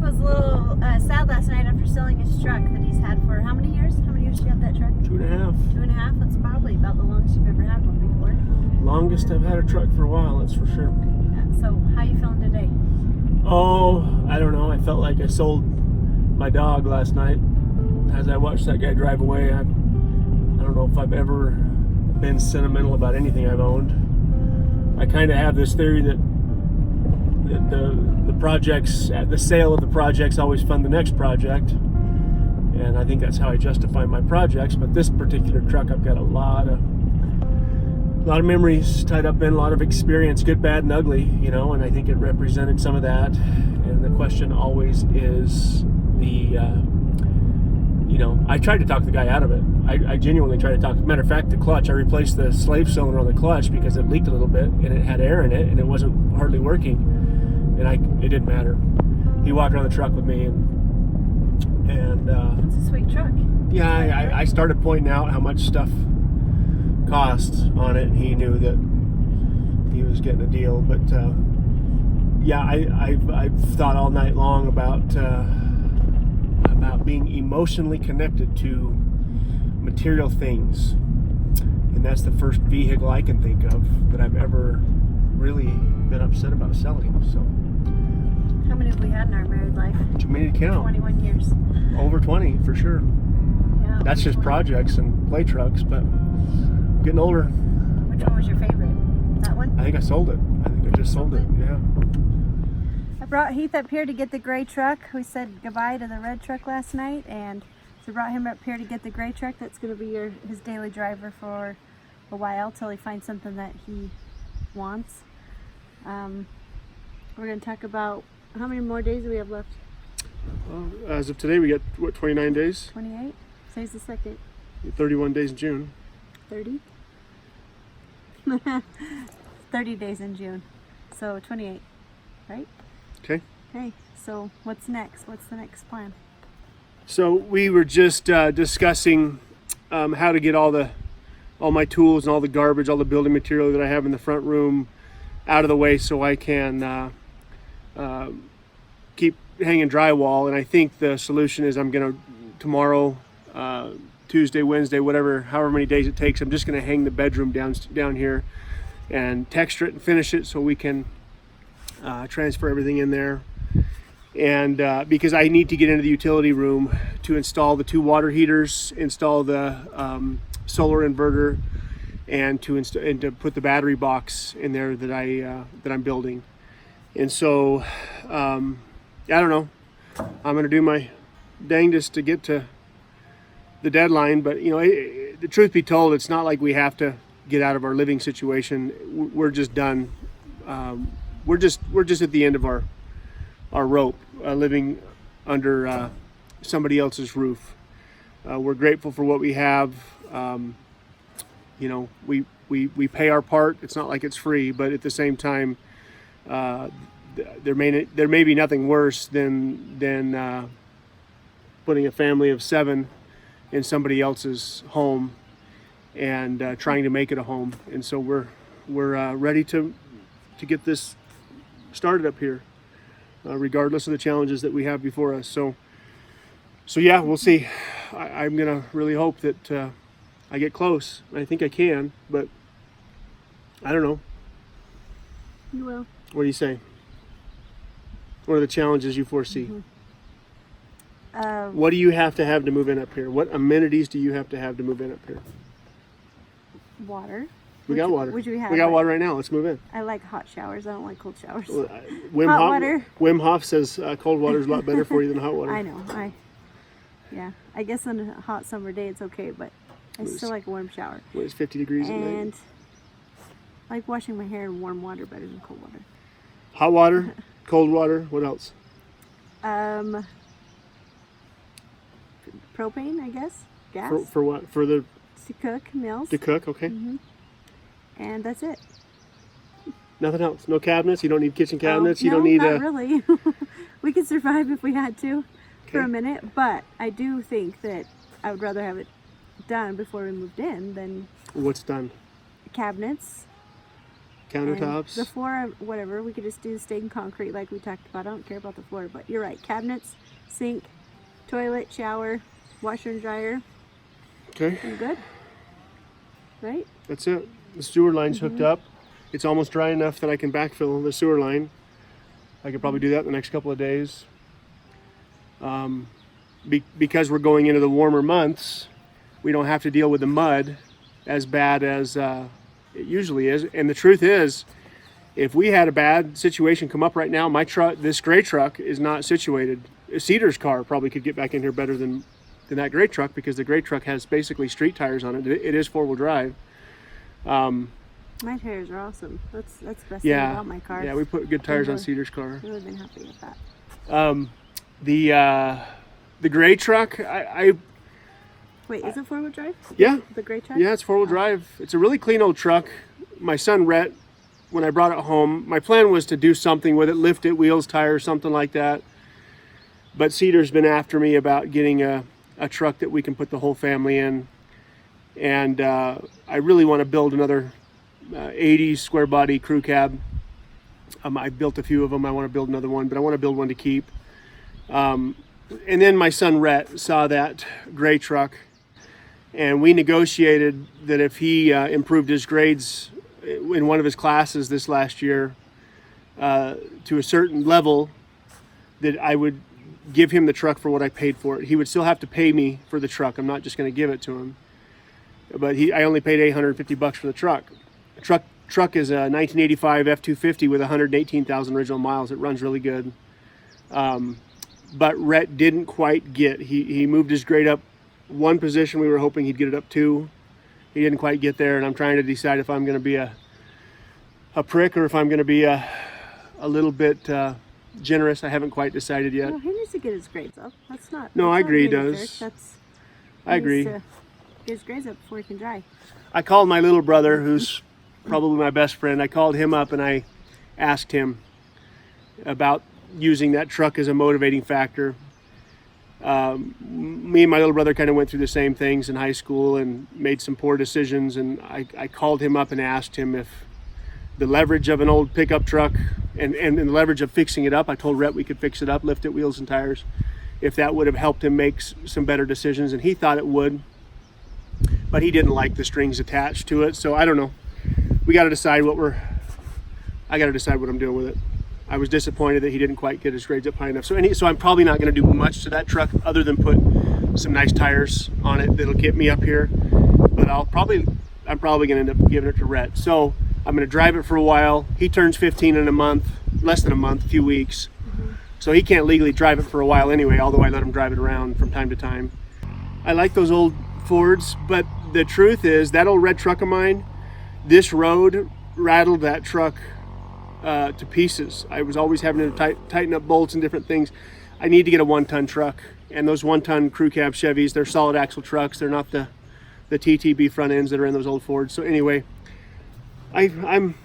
was a little sad last night after selling his truck that he's had for how many years? How many years do you have that truck? 2.5. 2.5? That's probably about the longest you've ever had one before. Longest I've had a truck for a while, that's for sure. Yeah, so how you feeling today? Oh, I don't know. I felt like I sold my dog last night. As I watched that guy drive away, I don't know if I've ever been sentimental about anything I've owned. I kind of have this theory that the projects, the sale of the projects always fund the next project. And I think that's how I justify my projects. But this particular truck, I've got a lot of memories tied up in, a lot of experience, good, bad, and ugly, you know, and I think it represented some of that. And the question always is you know, I tried to talk the guy out of it. I genuinely tried to talk. Matter of fact, the clutch, I replaced the slave cylinder on the clutch because it leaked a little bit and it had air in it and it wasn't hardly working. And it didn't matter. He walked around the truck with me and It's a sweet truck. yeah, I started pointing out how much stuff costs on it, and he knew that he was getting a deal. But yeah, I've thought all night long about being emotionally connected to material things, and that's the first vehicle I can think of that I've ever really been upset about selling. So How many have we had in our married life? too many to count. 21 years. Over 20 for sure. Yeah. That's just 20. projects and play trucks, but getting older. Which one was your favorite? That one? I think I sold it. I think I just sold it. Yeah. I brought Heath up here to get the gray truck. We said goodbye to the red truck last night, and so brought him up here to get the gray truck. That's going to be his daily driver for a while till he finds something that he wants. We're going to talk about how many more days do we have left? As of today, we got, what, 29 days? 28? Today's the second. 31 days in June. 30? 30 days in June. So 28, right? Okay. Okay, so what's next? What's the next plan? So we were just discussing how to get all my tools and all the garbage, all the building material that I have in the front room out of the way so I can keep hanging drywall. And I think the solution is I'm going to, tomorrow, Tuesday, Wednesday, however many days it takes, I'm just going to hang the bedroom down here and texture it and finish it so we can transfer everything in there. And because I need to get into the utility room to install the 2 water heaters, install the solar inverter, and to put the battery box in there that I'm building. And so I don't know. I'm going to do my dangest to get to the deadline, but you know, the truth be told, it's not like we have to get out of our living situation. We're just done. We're just at the end of our rope, living under somebody else's roof. We're grateful for what we have. You know, we pay our part. It's not like it's free, but at the same time, there may be nothing worse than putting a family of 7 in somebody else's home and trying to make it a home. And so we're ready to get this started up here, regardless of the challenges that we have before us. So yeah, we'll see. I'm gonna really hope that I get close. I think I can, but I don't know. You will. What do you say? What are the challenges you foresee? Mm-hmm. What do you have to move in up here? What amenities do you have to move in up here? Water. We got water. Which we have. We got water right now. Let's move in. I like hot showers. I don't like cold showers. Hot water. Wim Hof says cold water is a lot better for you than hot water. I know. Yeah. I guess on a hot summer day it's okay, but I still like a warm shower. It's 50 degrees at night. And I like washing my hair in warm water better than cold water. Hot water, cold water. What else? Propane, I guess. Gas. For what? To cook meals. To cook, okay. Mm-hmm. And that's it. Nothing else. No cabinets. You don't need kitchen cabinets. No, you don't need not really. We could survive if we had to for a minute, but I do think that I would rather have it done before we moved in than What's done? cabinets, Countertops. And the floor, whatever, we could just do stained concrete like we talked about. I don't care about the floor, but you're right. Cabinets, sink, toilet, shower, washer and dryer. Okay. I'm good. Right? That's it. The sewer line's hooked up. It's almost dry enough that I can backfill the sewer line. I could probably do that in the next couple of days. Because we're going into the warmer months, we don't have to deal with the mud as bad as it usually is. And the truth is, if we had a bad situation come up right now, my truck, this gray truck, is not situated. Cedar's car probably could get back in here better than that gray truck, because the gray truck has basically street tires on it. It is four-wheel drive. My tires are awesome. That's the best thing about my car. Yeah, we put good tires on Cedar's car. I've really been happy with that. The gray truck, Wait, is it four-wheel drive? Yeah. The gray truck? Yeah, it's four-wheel drive. It's a really clean old truck. My son Rhett, when I brought it home, my plan was to do something with it, lift it, wheels, tires, something like that. But Cedar's been after me about getting a truck that we can put the whole family in. And I really want to build another 80 square body crew cab. I built a few of them. I want to build another one, but I want to build one to keep. And then my son Rhett saw that gray truck, and we negotiated that if he improved his grades in one of his classes this last year to a certain level, that I would give him the truck for what I paid for it. He would still have to pay me for the truck. I'm not just going to give it to him. But I only paid $850 for the truck. The truck is a 1985 F-250 with 118,000 original miles. It runs really good. But Rhett didn't quite get. He moved his grade up one position. We were hoping he'd get it up two. He didn't quite get there, and I'm trying to decide if I'm going to be a prick or if I'm going to be a little bit generous. I haven't quite decided yet. Well, he needs to get his grades up. That's not. No, that's I not agree he being a does. jerk. I agree. Get his grades up before he can drive. I called my little brother, who's probably my best friend. I called him up and I asked him about using that truck as a motivating factor. Me and my little brother kind of went through the same things in high school and made some poor decisions, and I called him up and asked him if the leverage of an old pickup truck and the leverage of fixing it up, I told Rhett we could fix it up, lift it, wheels and tires, if that would have helped him make some better decisions, and he thought it would, but he didn't like the strings attached to it. So I don't know. We got to decide I got to decide what I'm doing with it. I was disappointed that he didn't quite get his grades up high enough. So I'm probably not going to do much to that truck other than put some nice tires on it that'll get me up here. But I'm probably going to end up giving it to Rhett. So I'm going to drive it for a while. He turns 15 in a month, less than a month, a few weeks. So he can't legally drive it for a while anyway, although I let him drive it around from time to time. I like those old Fords, but the truth is that old red truck of mine, this road rattled that truck to pieces. I was always having to tighten up bolts and different things. I need to get a 1-ton truck, and those 1-ton crew cab Chevys, they're solid axle trucks. They're not the TTB front ends that are in those old Fords. So anyway, I'm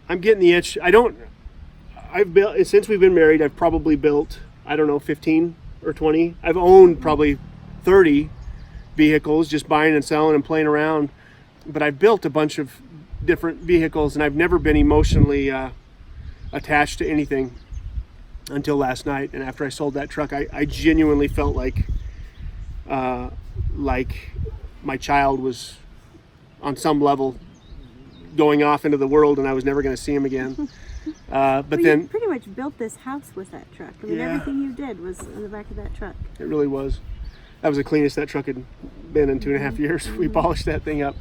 getting the itch. I've built, since we've been married, I've probably built, I don't know, 15 or 20. I've owned probably 30 vehicles, just buying and selling and playing around. But I've built a bunch of different vehicles, and I've never been emotionally attached to anything until last night. And after I sold that truck, I genuinely felt like my child was on some level going off into the world, and I was never going to see him again. But then you pretty much built this house with that truck. I mean, everything you did was in the back of that truck. It really was. That was the cleanest that truck had been in 2.5 years. We polished that thing up.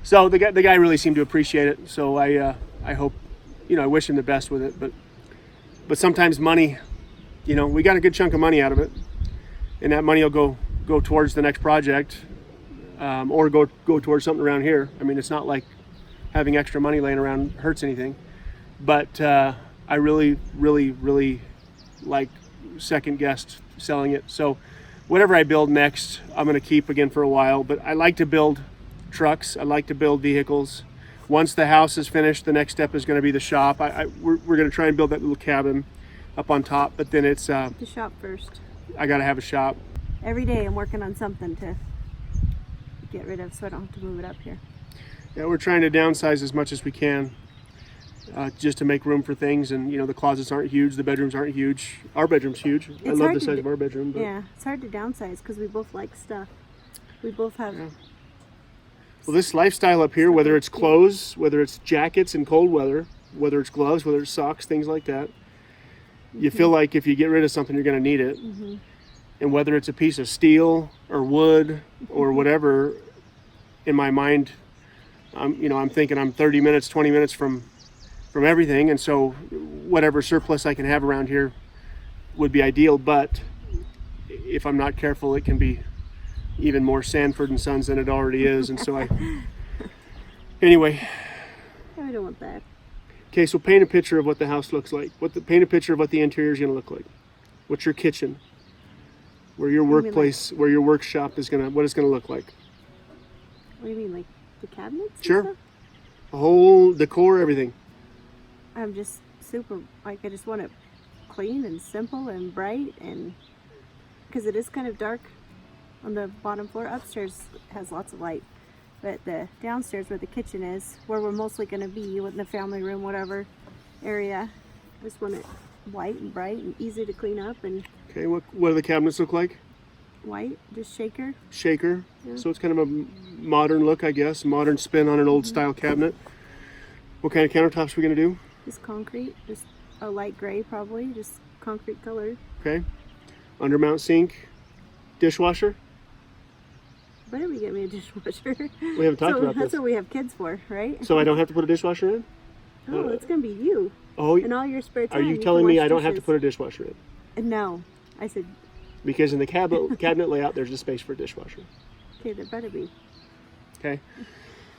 So the guy really seemed to appreciate it. So I hope, I wish him the best with it. But sometimes money, we got a good chunk of money out of it, and that money will go towards the next project, or go towards something around here. I mean, it's not like having extra money laying around hurts anything. But I really, really, really like second guessed selling it. So whatever I build next, I'm going to keep again for a while. But I like to build trucks. I like to build vehicles. Once the house is finished, the next step is going to be the shop. We're going to try and build that little cabin up on top. But then it's the shop first. I got to have a shop. Every day I'm working on something to get rid of, so I don't have to move it up here. Yeah, we're trying to downsize as much as we can. just to make room for things. And the closets aren't huge, the bedrooms aren't huge. Our bedroom's huge. I love the size of our bedroom. But yeah, it's hard to downsize because we both like stuff. We both have. Yeah. Well, this lifestyle up here, whether it's clothes, whether it's jackets in cold weather, whether it's gloves, whether it's socks, things like that, you feel like if you get rid of something, you're going to need it. And whether it's a piece of steel or wood or whatever, in my mind, I'm thinking I'm 30 minutes, 20 minutes from everything. And so whatever surplus I can have around here would be ideal. But if I'm not careful, it can be even more Sanford and Sons than it already is. And so anyway. I don't want that. Okay, so paint a picture of what the house looks like. Paint a picture of what the interior is going to look like. What's your kitchen? Where your workplace, where your workshop is what it's going to look like. What do you mean, like the cabinets? Sure. The whole decor, everything. I'm just super, I just want it clean and simple and bright, and because it is kind of dark on the bottom floor. Upstairs has lots of light, but the downstairs where the kitchen is, where we're mostly going to be, in the family room, whatever area, I just want it white and bright and easy to clean up. And okay, what do the cabinets look like? White, just shaker. Shaker. Yeah. So it's kind of a modern look, I guess. Modern spin on an old style cabinet. What kind of countertops are we going to do? Just concrete, just a light gray probably, just concrete color. Okay. Undermount sink. Dishwasher. Better be get me a dishwasher. We haven't talked about this. That's what we have kids for, right? So I don't have to put a dishwasher in? Oh, it's going to be you. Oh, in all your spare time. Are you telling me I don't have to put a dishwasher in? No. I said... Because in the cabinet layout, there's a space for a dishwasher. Okay, there better be. Okay.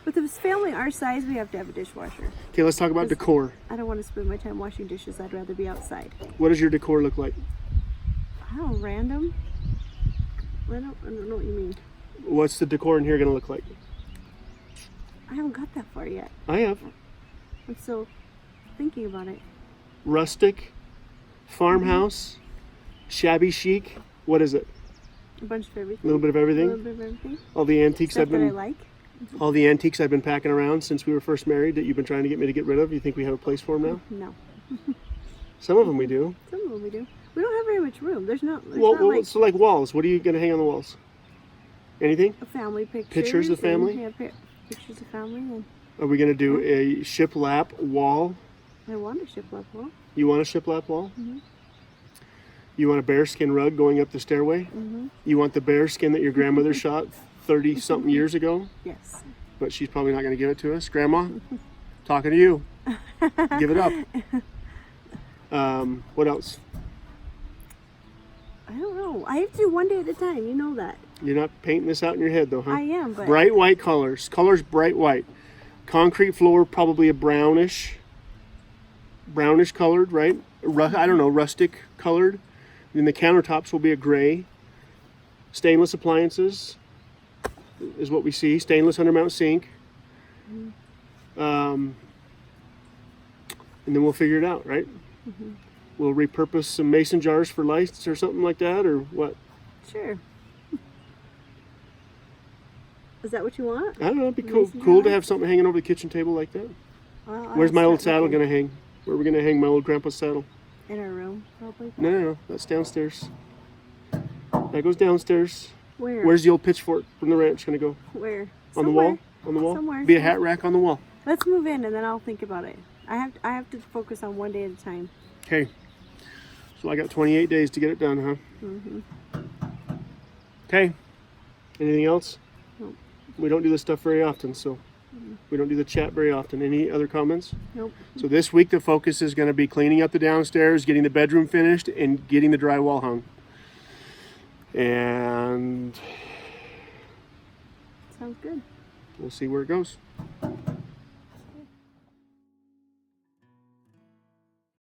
With this family our size, we have to have a dishwasher. Okay, let's talk about decor. I don't want to spend my time washing dishes. I'd rather be outside. What does your decor look like? Oh, random? I don't know what you mean. What's the decor in here going to look like? I haven't got that far yet. I have. I'm still thinking about it. Rustic, farmhouse, shabby chic. What is it? A bunch of everything. A little bit of everything. A little bit of everything. All the antiques Stuff that I like. All the antiques I've been packing around since we were first married that you've been trying to get me to get rid of. You think we have a place for them now? No. Some of them we do. Some of them we do. We don't have very much room. There's not so like walls. What are you going to hang on the walls? Anything? A family picture. Pictures of family? Yeah, pictures of family. And are we going to do a shiplap wall? I want a shiplap wall. You want a shiplap wall? Mm-hmm. You want a bearskin rug going up the stairway? Mm-hmm. You want the bearskin that your grandmother shot 30-something years ago? Yes. But she's probably not going to give it to us. Grandma, talking to you. Give it up. What else? I don't know. I have to do one day at a time. You know that. You're not painting this out in your head, though, huh? I am, but... Bright white colors. Colors bright white. Concrete floor, probably a brownish colored, right? I don't know, rustic colored. Then the countertops will be a gray. Stainless appliances is what we see. Stainless undermount sink. And then we'll figure it out, right? Mm-hmm. We'll repurpose some mason jars for lights or something like that, or what? Sure. Is that what you want? I don't know. It'd be cool to have something hanging over the kitchen table like that. Well, Where's my old saddle going to hang? Where are we going to hang my old grandpa's saddle? In our room, probably. No. That's downstairs. That goes downstairs. Where? Where's the old pitchfork from the ranch going to go? Where? On the wall? On the wall? Somewhere. Be a hat rack on the wall. Let's move in and then I'll think about it. I have to focus on one day at a time. Okay. So I got 28 days to get it done, huh? Mm-hmm. Okay. Anything else? Nope. We don't do this stuff very often, so we don't do the chat very often. Any other comments? Nope. So this week the focus is going to be cleaning up the downstairs, getting the bedroom finished, and getting the drywall hung. And sounds good. we'll see where it goes.